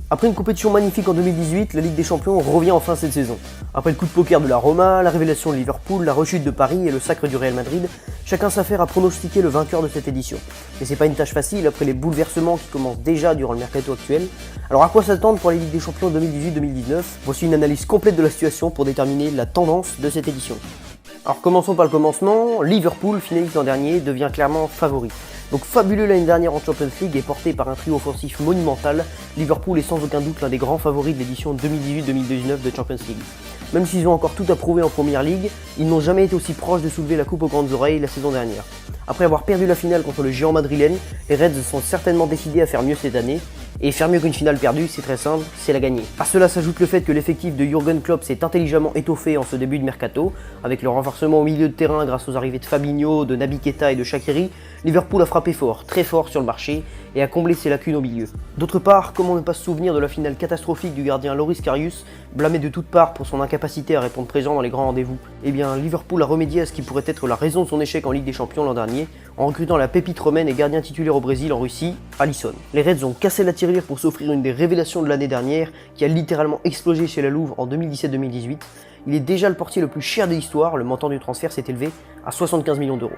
Après une compétition magnifique en 2018, la Ligue des Champions revient enfin cette saison. Après le coup de poker de la Roma, la révélation de Liverpool, la rechute de Paris et le sacre du Real Madrid, chacun s'affaire à pronostiquer le vainqueur de cette édition. Mais c'est pas une tâche facile après les bouleversements qui commencent déjà durant le mercato actuel. Alors à quoi s'attendre pour la Ligue des Champions 2018-2019 ? Voici une analyse complète de la situation pour déterminer la tendance de cette édition. Alors commençons par le commencement, Liverpool, finaliste l'an dernier, devient clairement favori. Donc fabuleux l'année dernière en Champions League et porté par un trio offensif monumental, Liverpool est sans aucun doute l'un des grands favoris de l'édition 2018-2019 de Champions League. Même s'ils ont encore tout à prouver en première ligue, ils n'ont jamais été aussi proches de soulever la coupe aux grandes oreilles la saison dernière. Après avoir perdu la finale contre le géant madrilène, les Reds sont certainement décidés à faire mieux cette année. Et faire mieux qu'une finale perdue, c'est très simple, c'est la gagner. À cela s'ajoute le fait que l'effectif de Jürgen Klopp s'est intelligemment étoffé en ce début de mercato, avec le renforcement au milieu de terrain grâce aux arrivées de Fabinho, de Naby Keita et de Shaqiri. Liverpool a frappé fort, très fort sur le marché et a comblé ses lacunes au milieu. D'autre part, comment ne pas se souvenir de la finale catastrophique du gardien Loris Karius, blâmé de toutes parts pour son incapacité à répondre présent dans les grands rendez-vous. Eh bien, Liverpool a remédié à ce qui pourrait être la raison de son échec en Ligue des Champions l'an dernier, en recrutant la pépite romaine et gardien titulaire au Brésil en Russie, Alisson. Les Reds ont cassé la tirelire pour s'offrir une des révélations de l'année dernière, qui a littéralement explosé chez la Louve en 2017-2018. Il est déjà le portier le plus cher de l'histoire, le montant du transfert s'est élevé à 75 millions d'euros.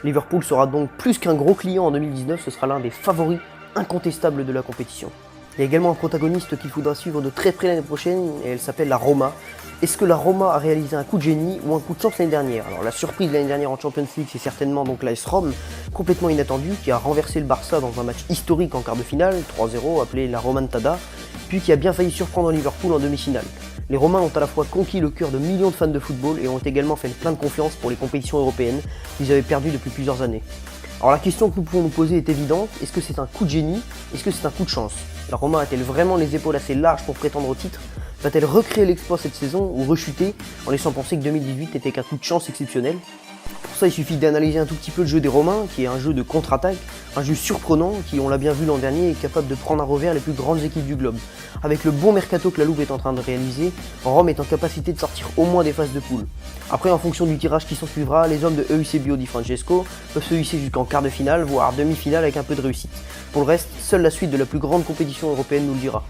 Liverpool sera donc plus qu'un gros client en 2019, ce sera l'un des favoris incontestables de la compétition. Il y a également un protagoniste qu'il faudra suivre de très près l'année prochaine, et elle s'appelle la Roma. Est-ce que la Roma a réalisé un coup de génie ou un coup de chance l'année dernière ? Alors la surprise de l'année dernière en Champions League, c'est certainement donc l'AS Rome, complètement inattendue, qui a renversé le Barça dans un match historique en quart de finale, 3-0, appelé la Remontada, puis qui a bien failli surprendre Liverpool en demi-finale. Les Romains ont à la fois conquis le cœur de millions de fans de football et ont également fait plein de confiance pour les compétitions européennes qu'ils avaient perdues depuis plusieurs années. Alors la question que nous pouvons nous poser est évidente, est-ce que c'est un coup de génie ? Est-ce que c'est un coup de chance ? La Roma a-t-elle vraiment les épaules assez larges pour prétendre au titre ? Va-t-elle recréer l'exploit cette saison ou rechuter en laissant penser que 2018 n'était qu'un coup de chance exceptionnel ? Pour ça, il suffit d'analyser un tout petit peu le jeu des Romains, qui est un jeu de contre-attaque, un jeu surprenant, qui, on l'a bien vu l'an dernier, est capable de prendre à revers les plus grandes équipes du globe. Avec le bon mercato que la Louve est en train de réaliser, Rome est en capacité de sortir au moins des phases de poule. Après, en fonction du tirage qui s'en suivra, les hommes de Eusebio Di Francesco peuvent se hisser jusqu'en quart de finale, voire demi-finale avec un peu de réussite. Pour le reste, seule la suite de la plus grande compétition européenne nous le dira.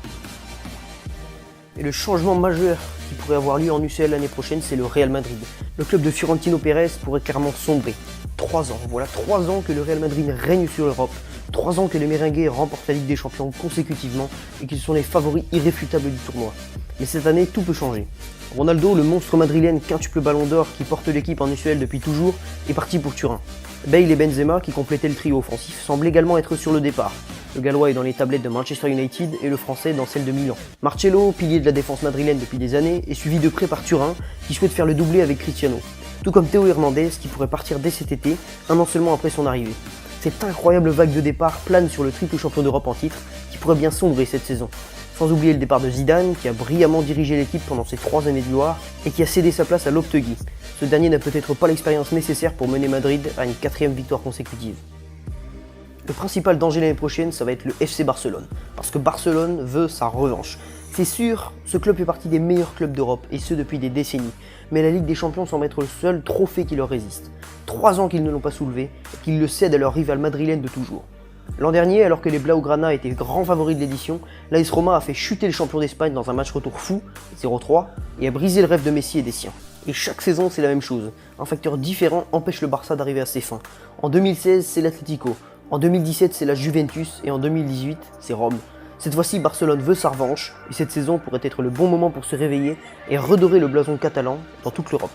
Et le changement majeur qui pourrait avoir lieu en UCL l'année prochaine, c'est le Real Madrid. Le club de Fiorentino Pérez pourrait clairement sombrer. 3 ans, voilà 3 ans que le Real Madrid règne sur l'Europe. 3 ans que les Merengues remportent la Ligue des Champions consécutivement et qu'ils sont les favoris irréfutables du tournoi. Mais cette année, tout peut changer. Ronaldo, le monstre madrilène quintuple ballon d'or qui porte l'équipe en UCL depuis toujours, est parti pour Turin. Bale et Benzema, qui complétaient le trio offensif, semblent également être sur le départ. Le Gallois est dans les tablettes de Manchester United et le Français dans celles de Milan. Marcelo, pilier de la défense madrilène depuis des années, est suivi de près par Turin, qui souhaite faire le doublé avec Cristiano. Tout comme Théo Hernandez, qui pourrait partir dès cet été, un an seulement après son arrivée. Cette incroyable vague de départ plane sur le triple champion d'Europe en titre, qui pourrait bien sombrer cette saison. Sans oublier le départ de Zidane, qui a brillamment dirigé l'équipe pendant ses 3 années de gloire, et qui a cédé sa place à Lopetegui. Ce dernier n'a peut-être pas l'expérience nécessaire pour mener Madrid à une 4e victoire consécutive. Le principal danger l'année prochaine, ça va être le FC Barcelone, parce que Barcelone veut sa revanche. C'est sûr, ce club fait partie des meilleurs clubs d'Europe, et ce depuis des décennies, mais la Ligue des Champions semble être le seul trophée qui leur résiste. 3 ans qu'ils ne l'ont pas soulevé, et qu'ils le cèdent à leur rival madrilène de toujours. L'an dernier, alors que les Blaugrana étaient grands favoris de l'édition, l'AS Roma a fait chuter le champion d'Espagne dans un match retour fou, 0-3, et a brisé le rêve de Messi et des siens. Et chaque saison, c'est la même chose. Un facteur différent empêche le Barça d'arriver à ses fins. En 2016, c'est l'Atlético. En 2017, c'est la Juventus. Et en 2018, c'est Rome. Cette fois-ci, Barcelone veut sa revanche. Et cette saison pourrait être le bon moment pour se réveiller et redorer le blason catalan dans toute l'Europe.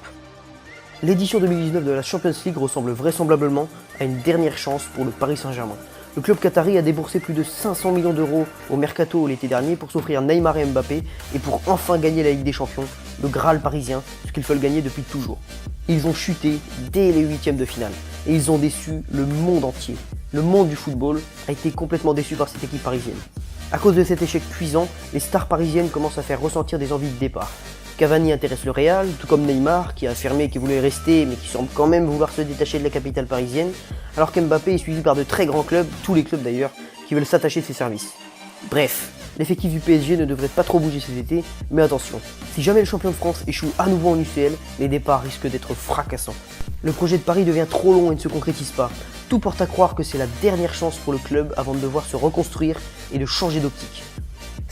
L'édition 2019 de la Champions League ressemble vraisemblablement à une dernière chance pour le Paris Saint-Germain. Le club qatari a déboursé plus de 500 millions d'euros au mercato l'été dernier pour s'offrir Neymar et Mbappé et pour enfin gagner la Ligue des Champions, le Graal parisien, ce qu'ils veulent gagner depuis toujours. Ils ont chuté dès les 8e de finale et ils ont déçu le monde entier. Le monde du football a été complètement déçu par cette équipe parisienne. À cause de cet échec cuisant, les stars parisiennes commencent à faire ressentir des envies de départ. Cavani intéresse le Real, tout comme Neymar, qui a affirmé qu'il voulait rester, mais qui semble quand même vouloir se détacher de la capitale parisienne, alors qu'Mbappé est suivi par de très grands clubs, tous les clubs d'ailleurs, qui veulent s'attacher de ses services. Bref, l'effectif du PSG ne devrait pas trop bouger cet été, mais attention, si jamais le champion de France échoue à nouveau en UCL, les départs risquent d'être fracassants. Le projet de Paris devient trop long et ne se concrétise pas. Tout porte à croire que c'est la dernière chance pour le club avant de devoir se reconstruire et de changer d'optique.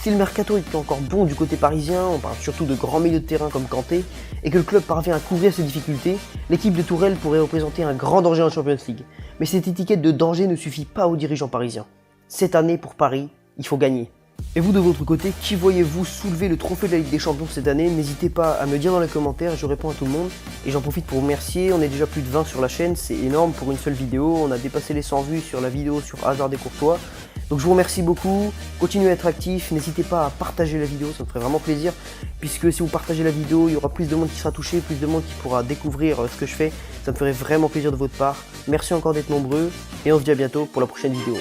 Si le mercato est encore bon du côté parisien, on parle surtout de grands milieux de terrain comme Kanté, et que le club parvient à couvrir ses difficultés, l'équipe de Tourelle pourrait représenter un grand danger en Champions League. Mais cette étiquette de danger ne suffit pas aux dirigeants parisiens. Cette année, pour Paris, il faut gagner. Et vous, de votre côté, qui voyez-vous soulever le trophée de la Ligue des Champions cette année? N'hésitez pas à me dire dans les commentaires, je réponds à tout le monde. Et j'en profite pour vous remercier, on est déjà plus de 20 sur la chaîne, c'est énorme pour une seule vidéo. On a dépassé les 100 vues sur la vidéo sur Hazard et Courtois. Donc je vous remercie beaucoup, continuez à être actifs, n'hésitez pas à partager la vidéo, ça me ferait vraiment plaisir. Puisque si vous partagez la vidéo, il y aura plus de monde qui sera touché, plus de monde qui pourra découvrir ce que je fais. Ça me ferait vraiment plaisir de votre part. Merci encore d'être nombreux, et on se dit à bientôt pour la prochaine vidéo.